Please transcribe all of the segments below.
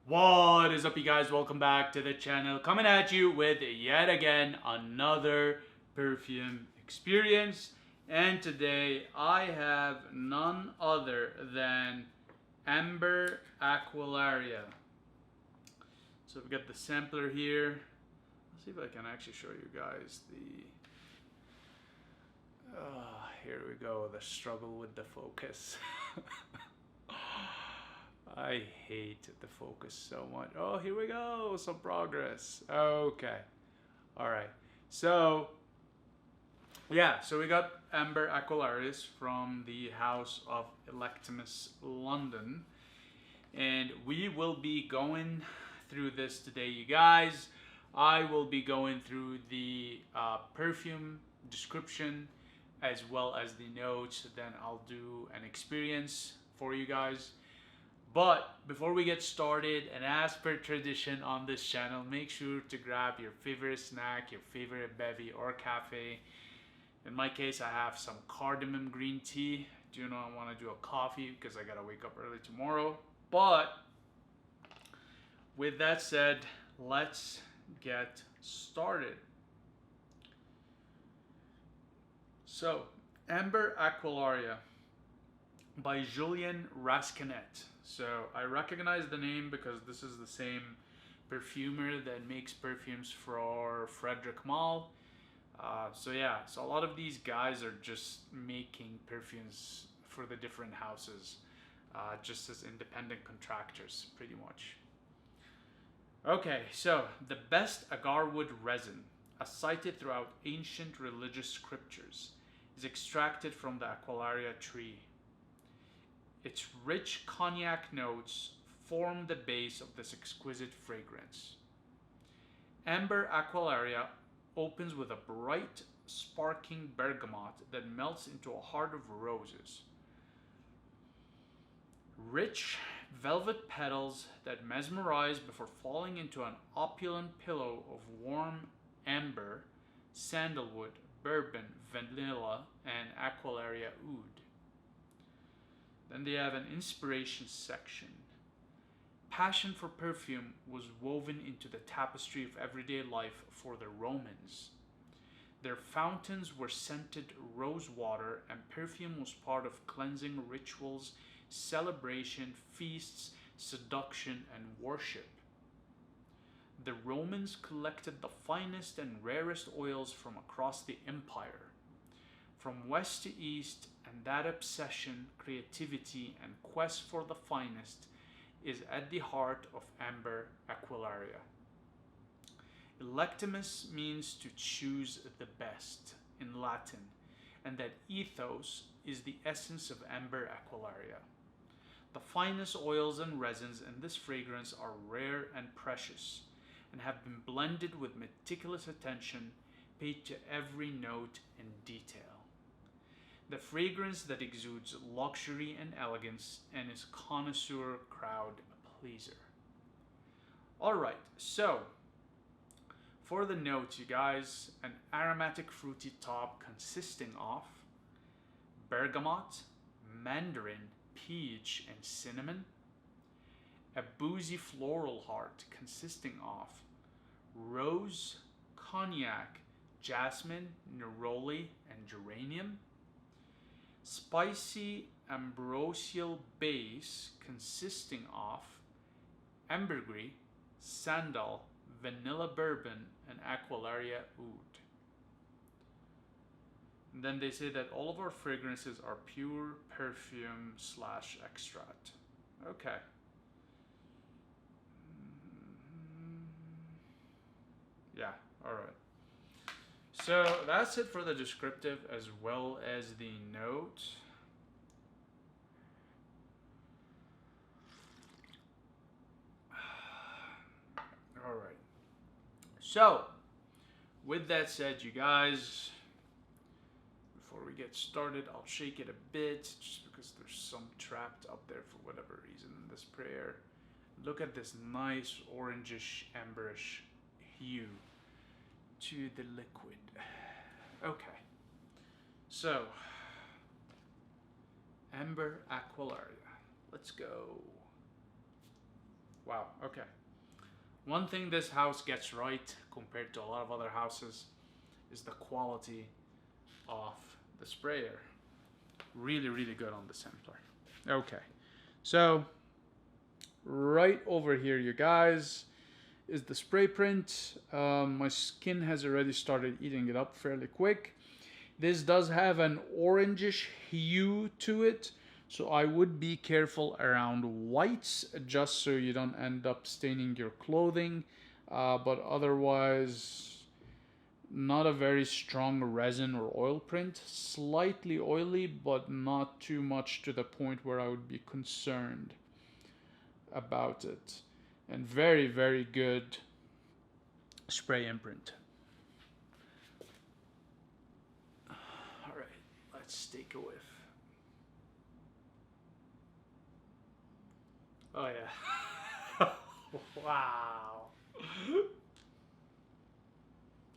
What is up, you guys? Welcome back to the channel. Coming at you with yet again another perfume experience. And today I have none other than Amber Aquilaria. So we've got the sampler here. Let's see if I can actually show you guys the. Here we go. The struggle with the focus. I hate the focus so much. Oh, here we go. Some progress. Okay. All right. So, yeah. So we got Amber Aquilarius from the House of Electimuss, London. And we will be going through this today, you guys. I will be going through the perfume description as well as the notes. Then I'll do an experience for you guys. But before we get started, and as per tradition on this channel, make sure to grab your favorite snack, your favorite bevy or cafe. In my case, I have some cardamom green tea. Do you know I want to do a coffee because I gotta wake up early tomorrow. But with that said, let's get started. So, Amber Aquilaria by Julien Rascanet. So I recognize the name because this is the same perfumer that makes perfumes for Frederick Malle. So yeah, so a lot of these guys are just making perfumes for the different houses, just as independent contractors, pretty much. Okay, so the best agarwood resin, as cited throughout ancient religious scriptures, is extracted from the Aquilaria tree. Its rich cognac notes form the base of this exquisite fragrance. Amber Aquilaria opens with a bright, sparkling bergamot that melts into a heart of roses. Rich, velvet petals that mesmerize before falling into an opulent pillow of warm amber, sandalwood, bourbon, vanilla, and Aquilaria oud. Then they have an inspiration section. Passion for perfume was woven into the tapestry of everyday life for the Romans. Their fountains were scented rose water, and perfume was part of cleansing rituals, celebration, feasts, seduction, and worship. The Romans collected the finest and rarest oils from across the empire. From west to east, and that obsession, creativity, and quest for the finest is at the heart of Amber Aquilaria. Electimuss means to choose the best in Latin, and that ethos is the essence of Amber Aquilaria. The finest oils and resins in this fragrance are rare and precious, and have been blended with meticulous attention paid to every note and detail. The fragrance that exudes luxury and elegance and is connoisseur crowd pleaser. Alright, so for the notes, you guys, an aromatic fruity top consisting of bergamot, mandarin, peach, and cinnamon. A boozy floral heart consisting of rose, cognac, jasmine, neroli, and geranium. Spicy ambrosial base consisting of ambergris, sandal, vanilla bourbon, and Aquilaria oud. And then they say that all of our fragrances are pure perfume slash extract. Okay. Yeah, alright. So that's it for the descriptive as well as the note. Alright. So, with that said, you guys, before we get started, I'll shake it a bit just because there's some trapped up there for whatever reason in this prayer. Look at this nice orangish, amberish hue to the liquid. Okay, so Amber Aquilaria. Let's go. Wow, okay. One thing this house gets right compared to a lot of other houses is the quality of the sprayer. Really, really good on the sampler. Okay, so right over here, you guys, is the spray print. My skin has already started eating it up fairly quick. This does have an orangish hue to it, so I would be careful around whites just so you don't end up staining your clothing. But otherwise, not a very strong resin or oil print. Slightly oily, but not too much to the point where I would be concerned about it. And very, very good spray imprint. Alright, let's take a whiff. Oh yeah. Wow.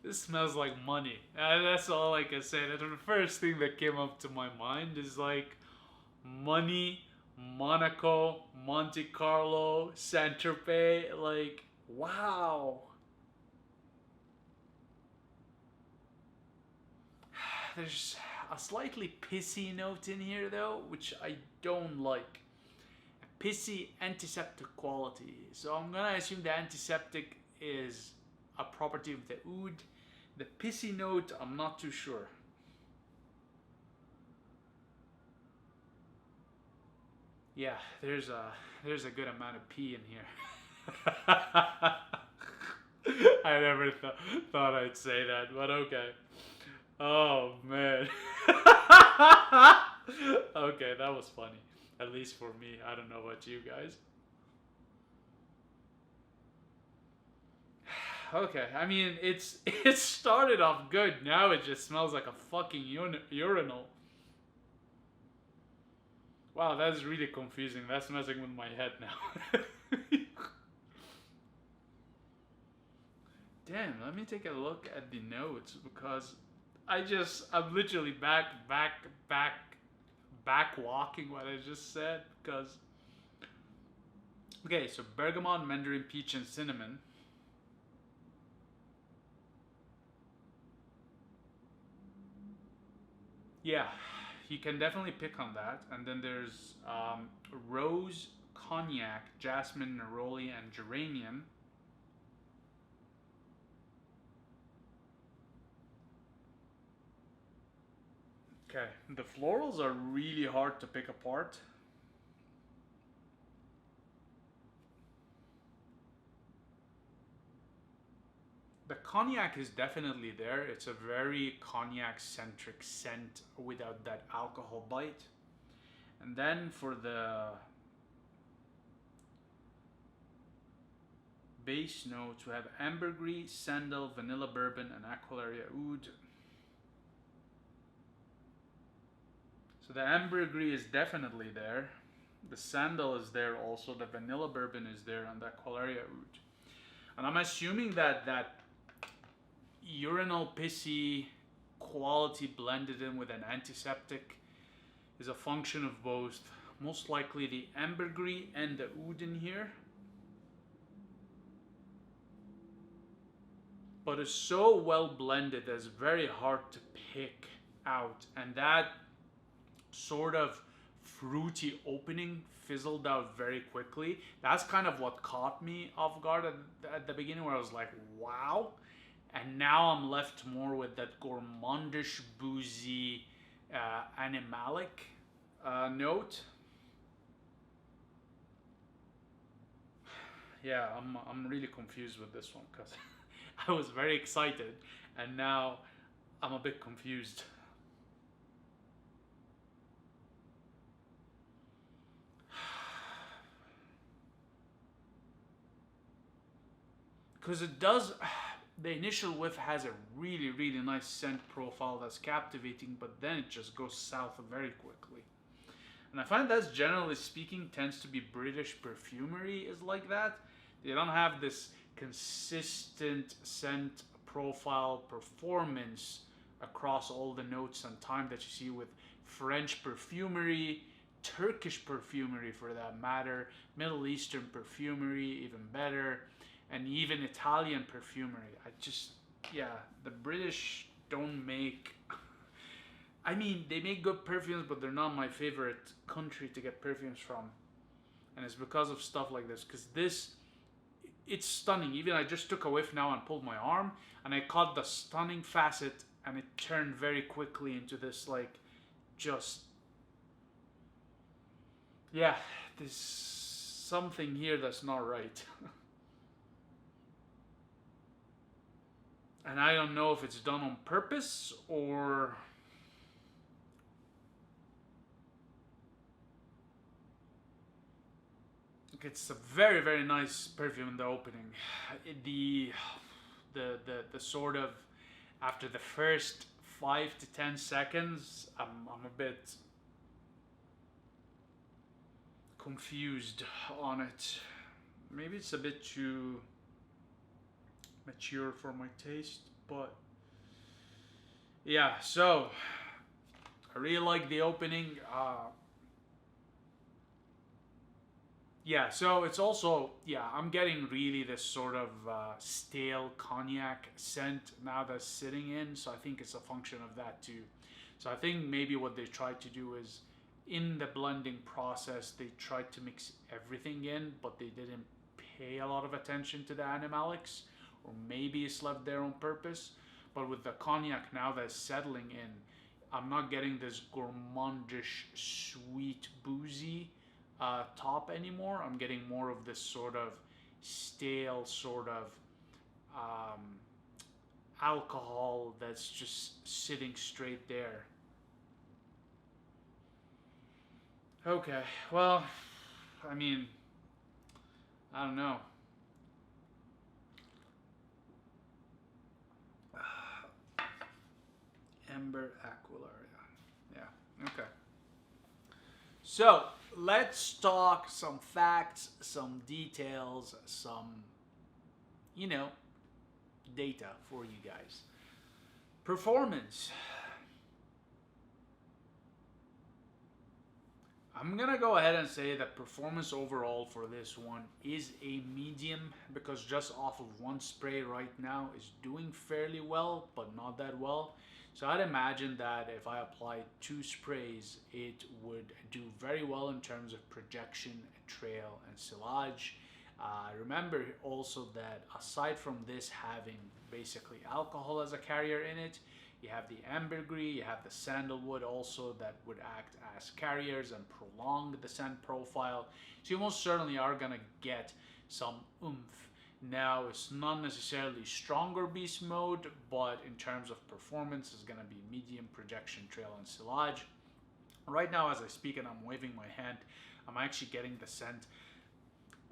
This smells like money. That's all I can say. The first thing that came up to my mind is like money, Monaco, Monte Carlo, Saint Tropez. Like, wow. There's a slightly pissy note in here though, which I don't like. A pissy antiseptic quality. So I'm gonna assume the antiseptic is a property of the oud. The pissy note, I'm not too sure. Yeah, there's a good amount of pee in here. I never thought I'd say that, but okay. Oh man. Okay, that was funny. At least for me. I don't know about you guys. Okay, I mean it started off good. Now it just smells like a fucking urinal. Wow, that's really confusing. That's messing with my head now. Damn, let me take a look at the notes because I'm literally back walking what I just said because okay, so bergamot, mandarin, peach, and cinnamon. Yeah, you can definitely pick on that. And then there's rose, cognac, jasmine, neroli, and geranium. Okay, the florals are really hard to pick apart. The cognac is definitely there. It's a very cognac centric scent without that alcohol bite. And then for the base notes, we have ambergris, sandal, vanilla bourbon, and Aquilaria oud. So the ambergris is definitely there. The sandal is there also. The vanilla bourbon is there, and the Aquilaria oud. And I'm assuming that urinal pissy quality blended in with an antiseptic is a function of both, most likely the ambergris and the oud in here. But it's so well blended that it's very hard to pick out, and that sort of fruity opening fizzled out very quickly. That's kind of what caught me off guard at the beginning, where I was like, wow. And now I'm left more with that gourmandish, boozy, animalic note. Yeah, I'm really confused with this one because I was very excited and now I'm a bit confused. Because it does, the initial whiff has a really, really nice scent profile that's captivating, but then it just goes south very quickly. And I find that's generally speaking tends to be British perfumery is like that. They don't have this consistent scent profile performance across all the notes and time that you see with French perfumery, Turkish perfumery for that matter, Middle Eastern perfumery even better, and even Italian perfumery. Yeah, the British don't make. I mean, they make good perfumes, but they're not my favorite country to get perfumes from, and it's because of stuff like this. Because it's stunning. Even I just took a whiff now and pulled my arm, and I caught the stunning facet, and it turned very quickly into this like, just yeah, there's something here that's not right. And I don't know if it's done on purpose or. It's a very very nice perfume in the opening. The sort of, after the first 5 to 10 seconds, I'm a bit confused on it. Maybe it's a bit too mature for my taste, but yeah. So I really like the opening. Yeah, so it's also, yeah, I'm getting really this sort of stale cognac scent now that's sitting in, so I think it's a function of that too. So I think maybe what they tried to do is, in the blending process, they tried to mix everything in, but they didn't pay a lot of attention to the animalics, or maybe it's left there on purpose. But with the cognac now that's settling in, I'm not getting this gourmandish, sweet, boozy top anymore. I'm getting more of this sort of stale sort of um, alcohol that's just sitting straight there. Okay, well, I mean, I don't know. Ember Aquilaria. Yeah, okay. So, let's talk some facts, some details, some, you know, data for you guys. Performance. I'm gonna go ahead and say that performance overall for this one is a medium, because just off of one spray right now is doing fairly well, but not that well. So I'd imagine that if I applied 2 sprays, it would do very well in terms of projection, trail, and silage. Remember also that aside from this having basically alcohol as a carrier in it, you have the ambergris, you have the sandalwood also that would act as carriers and prolong the scent profile. So you most certainly are gonna get some oomph. Now, it's not necessarily stronger beast mode, but in terms of performance, it's gonna be medium projection, trail, and silage. Right now, as I speak and I'm waving my hand, I'm actually getting the scent,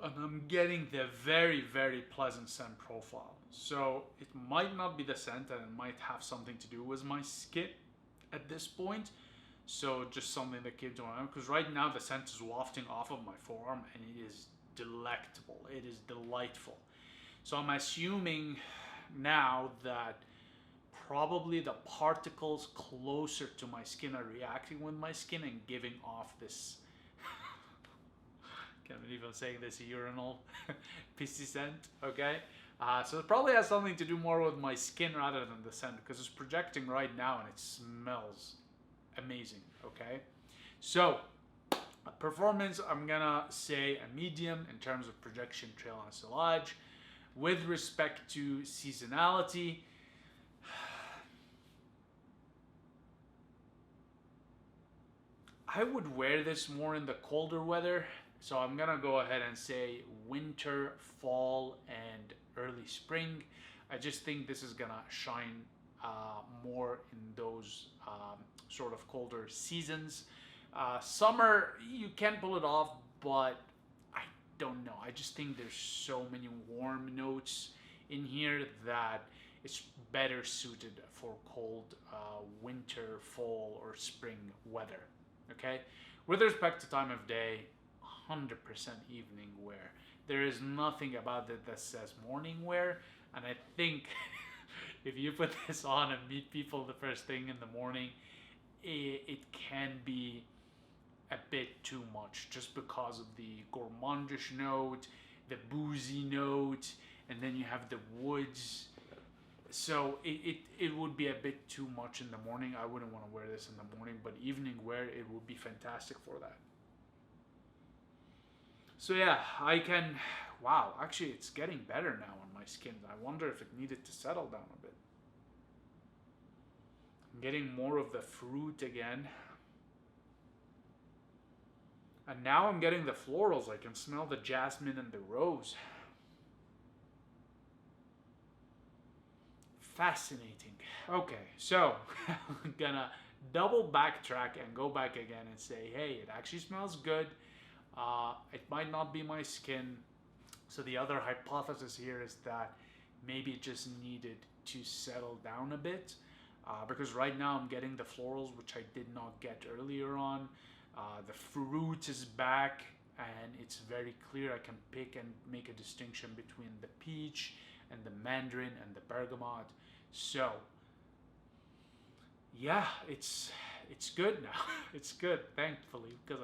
and I'm getting the very, very pleasant scent profile. So it might not be the scent, and it might have something to do with my skin at this point. So just something that came to my mind, because right now the scent is wafting off of my forearm, and it is delectable. It is delightful. So I'm assuming now that probably the particles closer to my skin are reacting with my skin and giving off this, can't believe I'm saying this, urinal pissy scent, okay? So it probably has something to do more with my skin rather than the scent, because it's projecting right now and it smells amazing, okay? So, performance, I'm gonna say a medium in terms of projection, trail, and silage. With respect to seasonality, I would wear this more in the colder weather. So I'm gonna go ahead and say winter, fall, and early spring. I just think this is gonna shine more in those sort of colder seasons. Summer, you can pull it off, but I don't know. I just think there's so many warm notes in here that it's better suited for cold winter, fall, or spring weather. Okay? With respect to time of day, 100% evening wear. There is nothing about it that says morning wear, and I think if you put this on and meet people the first thing in the morning, it can be a bit too much just because of the gourmandish note, the boozy note, and then you have the woods. So it would be a bit too much in the morning. I wouldn't want to wear this in the morning, but evening wear, it would be fantastic for that. So yeah, I can. Wow, actually, it's getting better now on my skin. I wonder if it needed to settle down a bit. I'm getting more of the fruit again. And now I'm getting the florals. I can smell the jasmine and the rose. Fascinating. Okay, so I'm gonna double backtrack and go back again and say, hey, it actually smells good. It might not be my skin. So the other hypothesis here is that maybe it just needed to settle down a bit. Because right now I'm getting the florals, which I did not get earlier on. The fruit is back, and it's very clear. I can pick and make a distinction between the peach and the mandarin and the bergamot. So yeah, it's good now. It's good, thankfully, because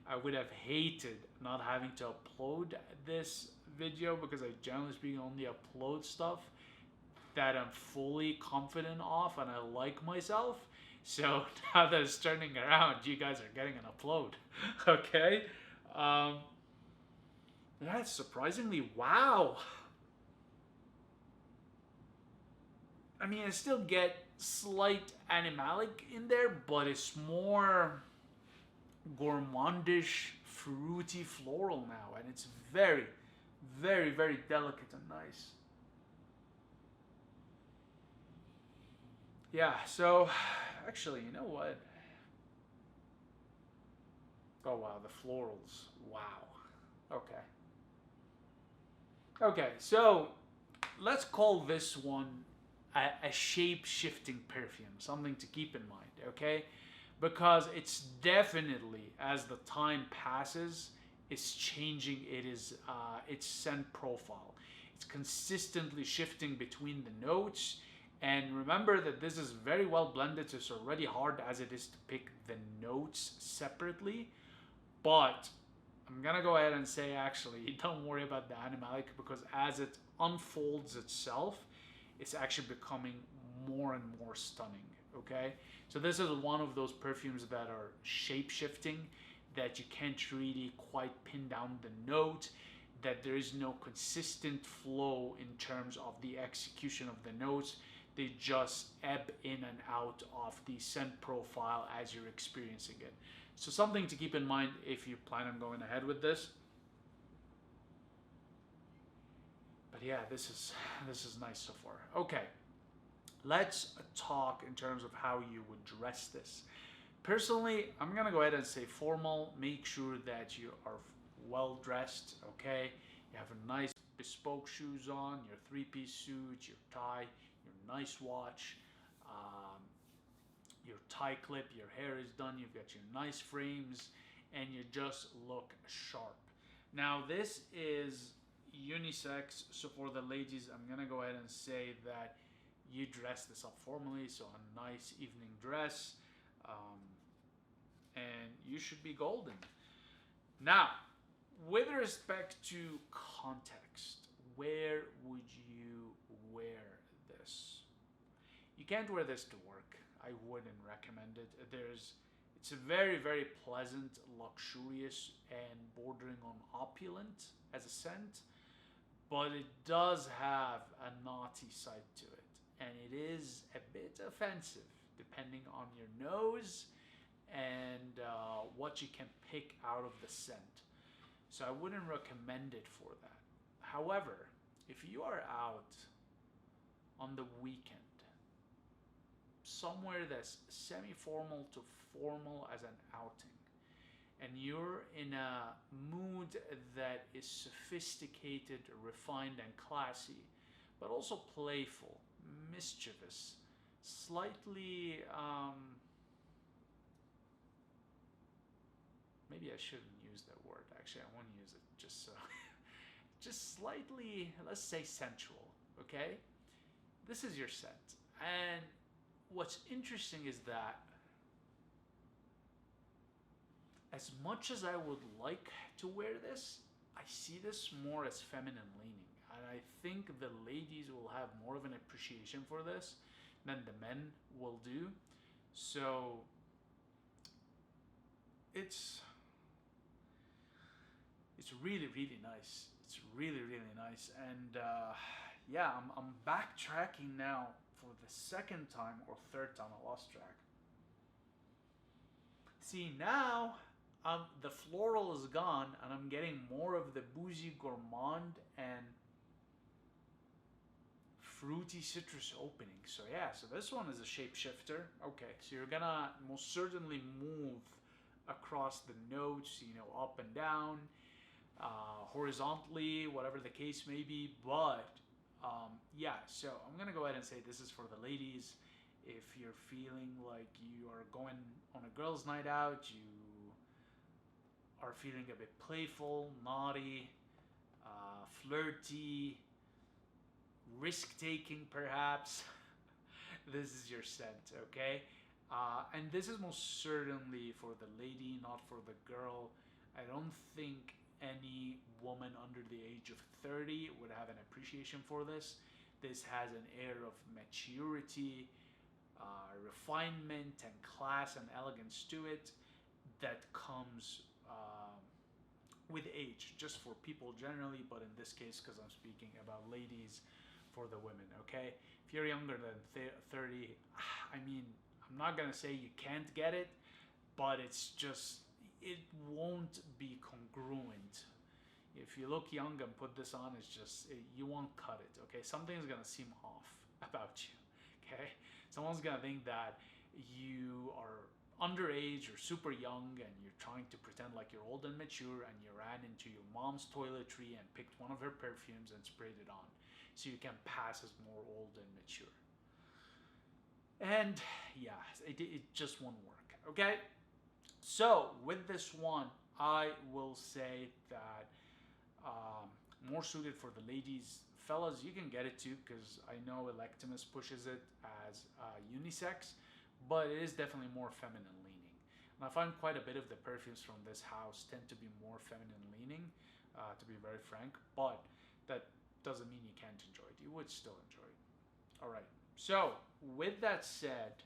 I would have hated not having to upload this video, because I generally speaking only upload stuff that I'm fully confident of and I like myself. So now that it's turning around, you guys are getting an upload. Okay? Yeah, it's surprisingly, wow. I mean, I still get slight animalic in there, but it's more gourmandish, fruity, floral now, and it's very, very, very delicate and nice. Yeah, so actually, you know what? Oh wow, the florals. Wow. Okay. Okay, so let's call this one a shape shifting perfume, something to keep in mind, okay? Because it's definitely, as the time passes, it's changing. Its scent profile. It's consistently shifting between the notes. And remember that this is very well blended, so it's already hard as it is to pick the notes separately. But I'm gonna go ahead and say, actually, don't worry about the animalic, because as it unfolds itself, it's actually becoming more and more stunning. Okay, so this is one of those perfumes that are shape shifting, that you can't really quite pin down the note, that there is no consistent flow in terms of the execution of the notes. They just ebb in and out of the scent profile as you're experiencing it. So something to keep in mind if you plan on going ahead with this. But yeah, this is nice so far. Okay, let's talk in terms of how you would dress this. Personally, I'm gonna go ahead and say formal. Make sure that you are well dressed. Okay, you have a nice bespoke shoes on, your three-piece suit, your tie, your nice watch, your tie clip, your hair is done, you've got your nice frames, and you just look sharp. Now this is unisex, so for the ladies, I'm gonna go ahead and say that you dress this up formally, so a nice evening dress, and you should be golden. Now, with respect to context, where would you wear this? You can't wear this to work. I wouldn't recommend it. It's a very, very pleasant, luxurious, and bordering on opulent as a scent, but it does have a naughty side to it, and it is a bit offensive depending on your nose and what you can pick out of the scent. So I wouldn't recommend it for that. However, if you are out on the weekend, somewhere that's semi-formal to formal as an outing, and you're in a mood that is sophisticated, refined, and classy, but also playful, mischievous, slightly, maybe I shouldn't use that word. Actually, I won't use it, just so, just slightly, let's say sensual, okay? This is your scent. And what's interesting is that as much as I would like to wear this, I see this more as feminine leaning. And I think the ladies will have more of an appreciation for this than the men will do. So it's really really nice. It's really really nice, and yeah, I'm backtracking now for the second time or third time. I lost track. See now, the floral is gone, and I'm getting more of the boozy gourmand and fruity citrus opening. So yeah, so this one is a shapeshifter. Okay, so you're gonna most certainly move across the notes, up and down, horizontally, whatever the case may be. But yeah, so I'm gonna go ahead and say this is for the ladies. If you're feeling like you are going on a girls' night out, you are feeling a bit playful, naughty, flirty, risk taking perhaps, this is your scent, okay? And this is most certainly for the lady, not for the girl. I don't think any woman under the age of 30 would have an appreciation for this. This has an air of maturity, refinement, and class and elegance to it that comes with age, just for people generally, but in this case, because I'm speaking about ladies, for the women, okay? If you're younger than 30, I mean, I'm not gonna say you can't get it, but it's just, it won't be congruent. If you look young and put this on, it's just, you won't cut it, okay? Something's gonna seem off about you, okay? Someone's gonna think that you are underage or super young and you're trying to pretend like you're old and mature, and you ran into your mom's toiletry and picked one of her perfumes and sprayed it on, so you can pass as more old and mature. And yeah, it just won't work, okay? So with this one, I will say that more suited for the ladies. Fellas, you can get it too, because I know Electimuss pushes it as unisex, but it is definitely more feminine leaning. And I find quite a bit of the perfumes from this house tend to be more feminine leaning, to be very frank, but that doesn't mean you can't enjoy it. You would still enjoy it. All right. So with that said,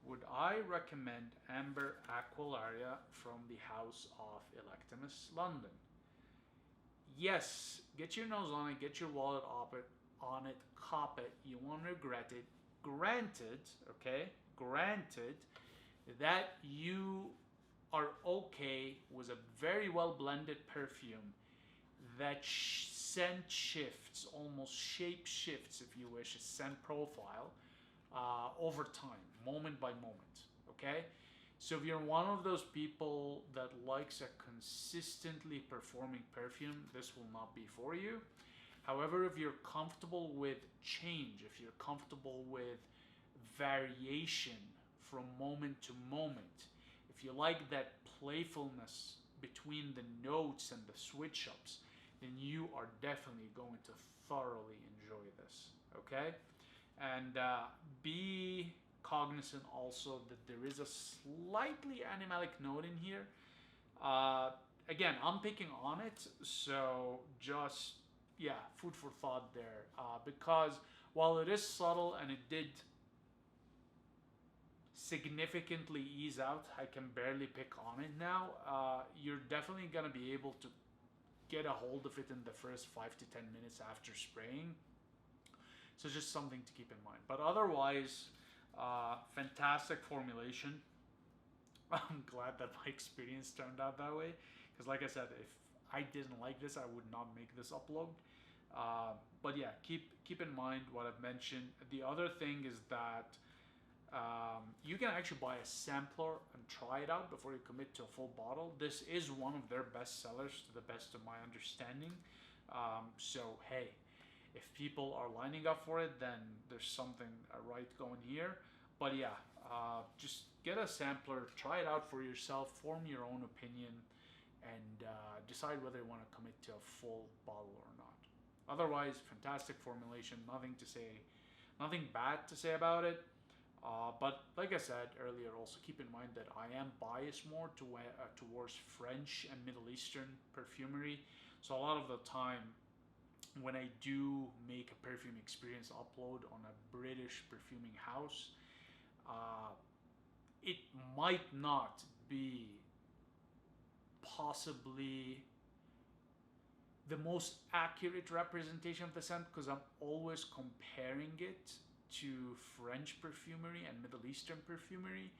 would I recommend Amber Aquilaria from the house of Electimuss London? Yes. Get your nose on it. Get your wallet on it. Cop it. You won't regret it. Granted, okay? Granted that you are okay with a very well blended perfume that scent shifts, almost shape shifts, if you wish, a scent profile over time, moment by moment, okay? So if you're one of those people that likes a consistently performing perfume, this will not be for you. However, if you're comfortable with change, if you're comfortable with variation from moment to moment, if you like that playfulness between the notes and the switch ups, then you are definitely going to thoroughly enjoy this, okay? And be cognizant also that there is a slightly animalic note in here. Again, I'm picking on it, so just, yeah, food for thought there. Because while it is subtle and it did significantly ease out, I can barely pick on it now, you're definitely going to be able to get a hold of it in the first 5 to 10 minutes after spraying. So just something to keep in mind. But otherwise, fantastic formulation. I'm glad that my experience turned out that way, because like I said, if I didn't like this, I would not make this upload. But yeah, keep in mind what I've mentioned. The other thing is that you can actually buy a sampler and try it out before you commit to a full bottle. This is one of their best sellers, to the best of my understanding. So hey, if people are lining up for it, then there's something right going here. But yeah, just get a sampler, try it out for yourself, form your own opinion, and decide whether you want to commit to a full bottle or not. Otherwise, fantastic formulation, nothing bad to say about it. But like I said earlier, also keep in mind that I am biased more towards French and Middle Eastern perfumery. So a lot of the time, when I do make a perfume experience upload on a British perfuming house, uh, it might not be possibly the most accurate representation of the scent because I'm always comparing it to French perfumery and Middle Eastern perfumery,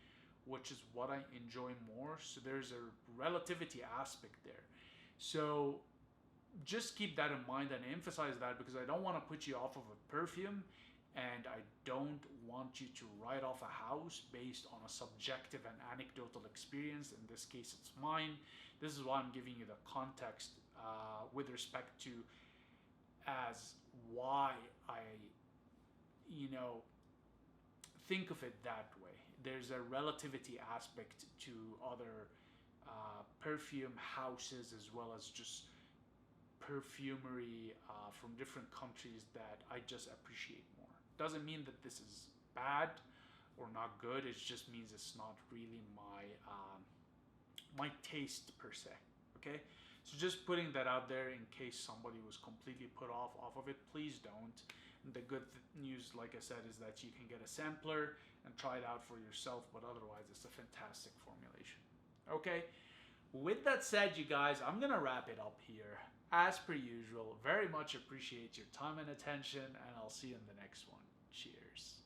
which is what I enjoy more. So there's a relativity aspect there. So just keep that in mind and emphasize that because I don't want to put you off of a perfume and I don't want you to write off a house based on a subjective and anecdotal experience. In this case, it's mine. This is why I'm giving you the context with respect to as why I, you know, think of it that way. There's a relativity aspect to other perfume houses as well as just perfumery from different countries that I just appreciate more. Doesn't mean that this is bad or not good. It just means it's not really my taste per se. Okay, so just putting that out there in case somebody was completely put off of it. Please don't. The good news, like I said, is that you can get a sampler and try it out for yourself. But otherwise, it's a fantastic formulation. Okay. With that said, you guys, I'm gonna wrap it up here. As per usual, very much appreciate your time and attention, and I'll see you in the next one. Cheers.